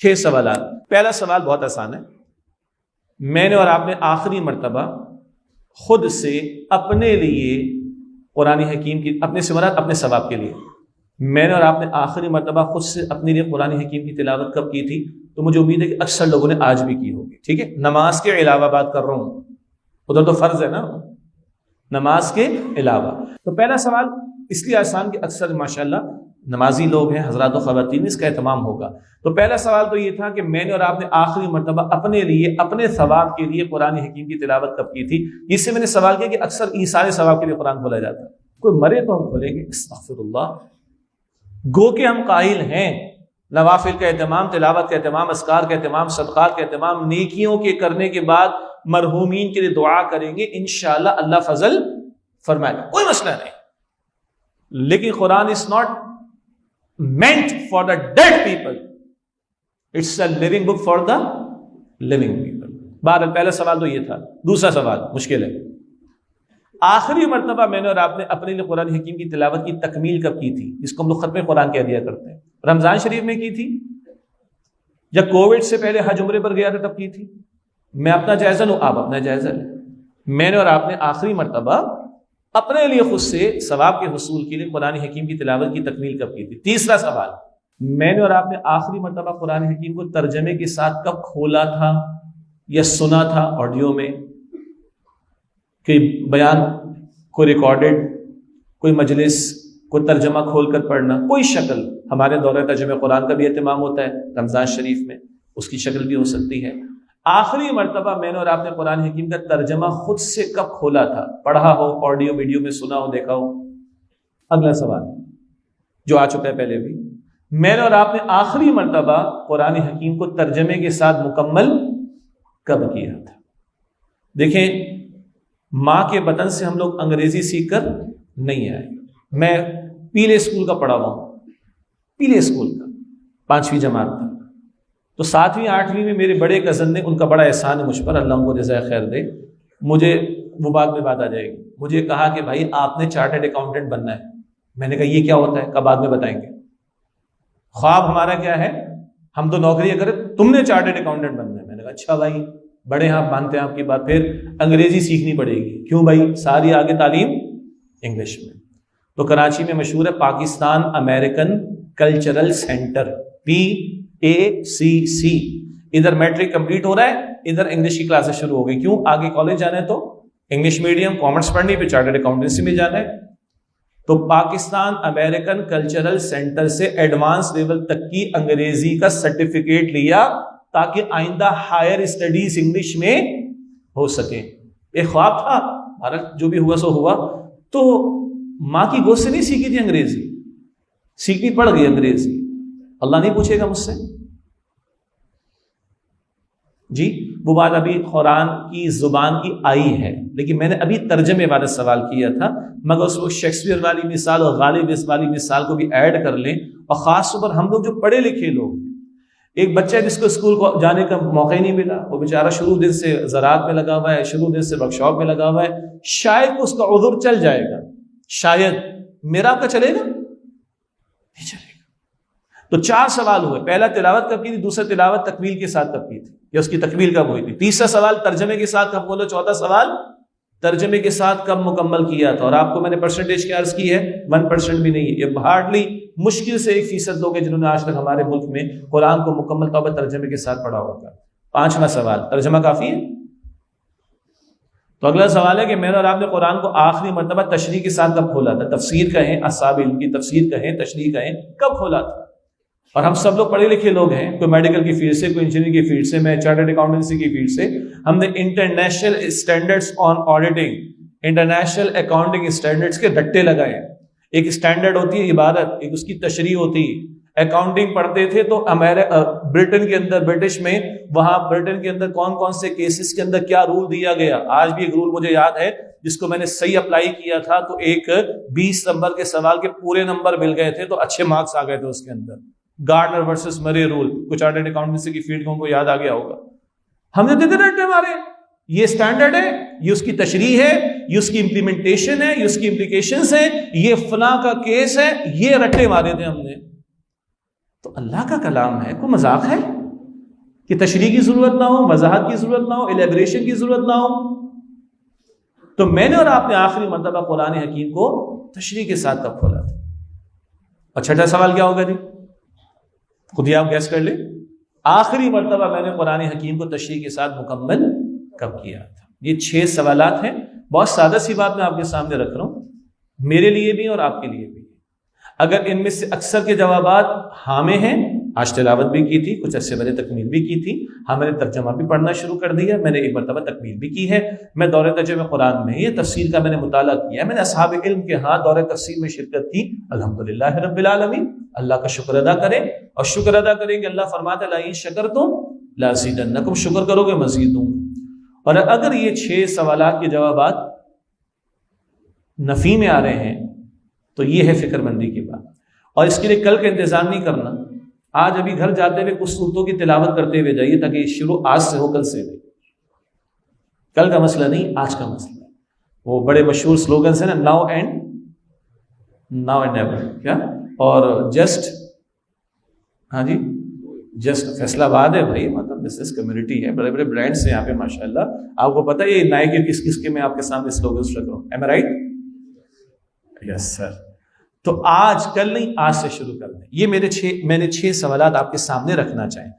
6 سوالات. پہلا سوال بہت آسان ہے. میں نے اور آپ نے آخری مرتبہ خود سے اپنے لیے قرآن حکیم کی اپنے سے مراد اپنے ثواب کے لیے میں نے اور آپ نے آخری مرتبہ خود سے اپنے لیے قرآن حکیم کی تلاوت کب کی تھی؟ تو مجھے امید ہے کہ اکثر لوگوں نے آج بھی کی ہوگی. ٹھیک ہے, نماز کے علاوہ بات کر رہا ہوں, ادھر تو فرض ہے نا, نماز کے علاوہ. تو پہلا سوال اس لیے آسان کہ اکثر ماشاءاللہ نمازی لوگ ہیں, حضرات و خواتین, اس کا اہتمام ہوگا. تو پہلا سوال تو یہ تھا کہ میں نے اور آپ نے آخری مرتبہ اپنے لیے اپنے ثواب کے لیے قرآن حکیم کی تلاوت کب کی تھی؟ اس سے میں نے سوال کیا کہ اکثر ایثار ثواب کے لیے قرآن کھولا جاتا ہے. کوئی مرے تو ہم کھولیں گے, استغفر اللہ. گو کہ ہم قائل ہیں نوافل کا اہتمام, تلاوت کا اہتمام, اذکار کا اہتمام, صدقات کا اہتمام, نیکیوں کے کرنے کے بعد مرحومین کے لیے دعا کریں گے, انشاءاللہ اللہ فضل فرمائے گا, کوئی مسئلہ نہیں. لیکن قرآن is not meant for the dead people, it's a living book for the living people. بہرحال پہلا سوال تو یہ تھا. دوسرا سوال مشکل ہے. آخری مرتبہ میں نے اور آپ نے اپنے لیے قرآن حکیم کی تلاوت کی تکمیل کب کی تھی؟ جس کو ہم لوگ ختم قرآن کہہ دیا کرتے ہیں. رمضان شریف میں کی تھی یا کووڈ سے پہلے حج عمرے پر گیا تھا تب کی تھی؟ میں اپنا جائزہ لوں, آپ اپنا جائزہ لیں. میں نے اور آپ نے آخری مرتبہ اپنے لیے خود سے ثواب کے حصول کے لیے قرآن حکیم کی تلاوت کی تکمیل کب کی تھی؟ تیسرا سوال, میں نے اور آپ نے آخری مرتبہ قرآن حکیم کو ترجمے کے ساتھ کب کھولا تھا یا سنا تھا آڈیو میں؟ کوئی بیان, کوئی ریکارڈڈ, کوئی مجلس, کوئی ترجمہ کھول کر پڑھنا, کوئی شکل. ہمارے دورہ ترجمہ قرآن کا بھی اہتمام ہوتا ہے رمضان شریف میں, اس کی شکل بھی ہو سکتی ہے. آخری مرتبہ میں نے اور آپ نے قرآن حکیم کا ترجمہ خود سے کب کھولا تھا؟ پڑھا ہو, آڈیو ویڈیو میں سنا ہو, دیکھا ہو. اگلا سوال جو آ چکا ہے پہلے بھی, میں نے اور آپ نے آخری مرتبہ قرآن حکیم کو ترجمے کے ساتھ مکمل کب کیا تھا؟ دیکھیں, ماں کے بطن سے ہم لوگ انگریزی سیکھ کر نہیں آئے. میں پیلے اسکول کا پڑھا ہوا ہوں, پیلے اسکول کا 5ویں جماعت تک. تو 7ویں 8ویں میں میرے بڑے کزن نے, ان کا بڑا احسان ہے مجھ پر, اللہ ان کو جزائے خیر دے, مجھے وہ بعد میں بات آ جائے گی, مجھے کہا کہ بھائی آپ نے چارٹرڈ اکاؤنٹنٹ بننا ہے. میں نے کہا یہ کیا ہوتا ہے؟ کب بعد میں بتائیں گے. خواب ہمارا کیا ہے, ہم تو نوکری کریں, تم نے چارٹرڈ اکاؤنٹنٹ بننا ہے. میں نے کہا اچھا بھائی, بڑے آپ مانتے ہیں آپ کی بات, پھر انگریزی سیکھنی پڑے گی. کیوں بھائی؟ ساری آگے تعلیم انگلش میں. تو کراچی میں مشہور ہے Pakistan American cultural centre, PACC. ادھر میٹرک کمپلیٹ ہو رہا ہے, ادھر انگلش کی کلاسز شروع ہو گئی. کیوں؟ آگے کالج جانا ہے تو انگلش میڈیم, کامرس پڑھنی, پھر چارٹرڈ اکاؤنٹنسی میں جانا ہے. تو پاکستان امریکن کلچرل سینٹر سے ایڈوانس لیول تک کی انگریزی کا سرٹیفکیٹ لیا تاکہ آئندہ ہائر اسٹڈیز انگلش میں ہو سکے. ایک خواب تھا, بھارت جو بھی ہوا سو ہوا. تو ماں کی گود سے نہیں سیکھی تھی انگریزی, سیکھنی پڑ گئی انگریزی. اللہ نہیں پوچھے گا مجھ سے جی, وہ بات ابھی قرآن کی زبان کی آئی ہے, لیکن میں نے ابھی ترجمے والا سوال کیا تھا. مگر اس کو شیکسپیئر والی مثال اور غالب والی مثال کو بھی ایڈ کر لیں. اور خاص طور پر ہم لوگ جو پڑھے لکھے لوگ, ایک بچہ جس کو اسکول کو جانے کا موقع ہی نہیں ملا, وہ بیچارہ شروع دن سے زراعت میں لگا ہوا ہے, شروع دن سے ورک شاپ میں لگا ہوا ہے, شاید اس کا عذر چل جائے گا, شاید. میرا آپ کا چلے گا؟ نہیں چلے گا. تو 4 سوال ہوئے. پہلا تلاوت کب کی تھی, دوسرا تلاوت تکمیل کے ساتھ کب کی تھی یا اس کی تکمیل کب ہوئی تھی, تیسرا سوال ترجمے کے ساتھ کب بولو, چوتھا سوال ترجمے کے ساتھ کب مکمل کیا تھا. اور آپ کو میں نے پرسنٹیج کیا عرض کی ہے, 1% بھی نہیں ہے. یہ ہارڈلی مشکل سے 1% لوگ ہیں جنہوں نے آج تک ہمارے ملک میں قرآن کو مکمل طور پر ترجمے کے ساتھ پڑھا ہوگا. 5واں سوال, ترجمہ کافی ہے؟ تو اگلا سوال ہے کہ میں نے اور آپ نے قرآن کو آخری مرتبہ تشریح کے ساتھ کب کھولا تھا؟ تفسیر کہیں, اصحاب علم کی تفسیر کہیں, تشریح کہیں, کب کھولا تھا؟ اور ہم سب لوگ پڑھے لکھے لوگ ہیں, کوئی میڈیکل کی فیلڈ سے, کوئی انجینئرنگ کی فیلڈ سے, میں چارٹرڈ اکاؤنٹنسی کی فیلڈ سے. ہم نے international standards on auditing, international accounting standards کے رٹے لگائے. ایک اسٹینڈرڈ ہوتی ہے عبادت, ایک اس کی تشریح ہوتی ہے. اکاؤنٹنگ پڑھتے تھے تو ہمارے برٹن کے اندر, برٹش میں, وہاں برٹن کے اندر کون کون سے کیسز کے اندر کیا رول دیا گیا. آج بھی ایک رول مجھے یاد ہے جس کو میں نے صحیح اپلائی کیا تھا, تو ایک 20 نمبر کے سوال کے پورے نمبر مل گئے تھے, تو اچھے مارکس آ گئے تھے اس کے اندر. گارڈنر ورسز مرے رول, کچھ چارٹرڈ اکاؤنٹنسی کی فیلڈ کو یاد آ گیا ہوگا. ہم نے دیتے رٹے ہمارے, یہ سٹینڈرڈ ہے, یہ اس کی تشریح ہے, یہ اس کی امپلیمنٹیشن ہے, یہ اس کی امپلیکیشنز ہیں, یہ فلاں کا کیس ہے, یہ رٹے مارے تھے ہم نے. تو اللہ کا کلام ہے, کوئی مذاق ہے؟ کہ تشریح کی ضرورت نہ ہو، وضاحت کی ضرورت نہ ہو، الیبریشن کی ضرورت نہ ہو. تو میں نے اور آپ نے آخری مرتبہ قرآن حکیم کو تشریح کے ساتھ کب کھولا تھا؟ اور چھٹا سوال کیا ہوگا جی؟ خود ہی آپ گیس کر لیں. آخری مرتبہ میں نے قرآن حکیم کو تشریح کے ساتھ مکمل کب کیا تھا؟ یہ 6 سوالات ہیں. بہت سادہ سی بات میں آپ کے سامنے رکھ رہا ہوں، میرے لیے بھی اور آپ کے لیے بھی. اگر ان میں سے اکثر کے جوابات ہاں میں ہیں، آج تلاوت بھی کی تھی، کچھ عرصے پہلے تکمیل بھی کی تھی، ہاں میں نے ترجمہ بھی پڑھنا شروع کر دیا، میں نے ایک مرتبہ تکمیل بھی کی ہے، میں دورہ ترجمہ قرآن میں یہ تفسیر کا میں نے مطالعہ کیا ہے، میں نے اصحاب علم کے ہاں دورہ تفسیر میں شرکت کی. الحمدللہ رب العالمین. اللہ کا شکر ادا کریں، اور شکر ادا کریں کہ اللہ فرماتا ہے لئن شکرتم لازیدنکم، شکر کرو گے مزید دوں. اور اگر یہ 6 سوالات کے جوابات نفی میں آ رہے ہیں تو یہ ہے فکر مندی کی بات. اور اس کے لیے کل کا انتظام نہیں کرنا. آج ابھی گھر جاتے ہوئے کچھ صورتوں کی تلاوت کرتے ہوئے جائیے تاکہ یہ شروع آج سے ہو، کل سے نہیں. کل کا مسئلہ نہیں، آج کا مسئلہ. وہ بڑے مشہور سلوگنز ہیں نا، ناؤ اینڈ نیور، کیا اور جسٹ، ہاں جی جسٹ. فیصلہ آباد ہے بھائی، مطلب بزنس کمیونٹی ہے، بڑے بڑے برانڈس ہیں یہاں پہ ماشاءاللہ. آپ کو پتہ ہے یہ نائک کے کس کس کے میں آپ کے سامنے سلوگنز رکھ رہا ہوں. M A right? Yes sir. تو آج کل نہیں، آج سے شروع کر دیں. یہ میں نے 6 سوالات آپ کے سامنے رکھنا چاہیں.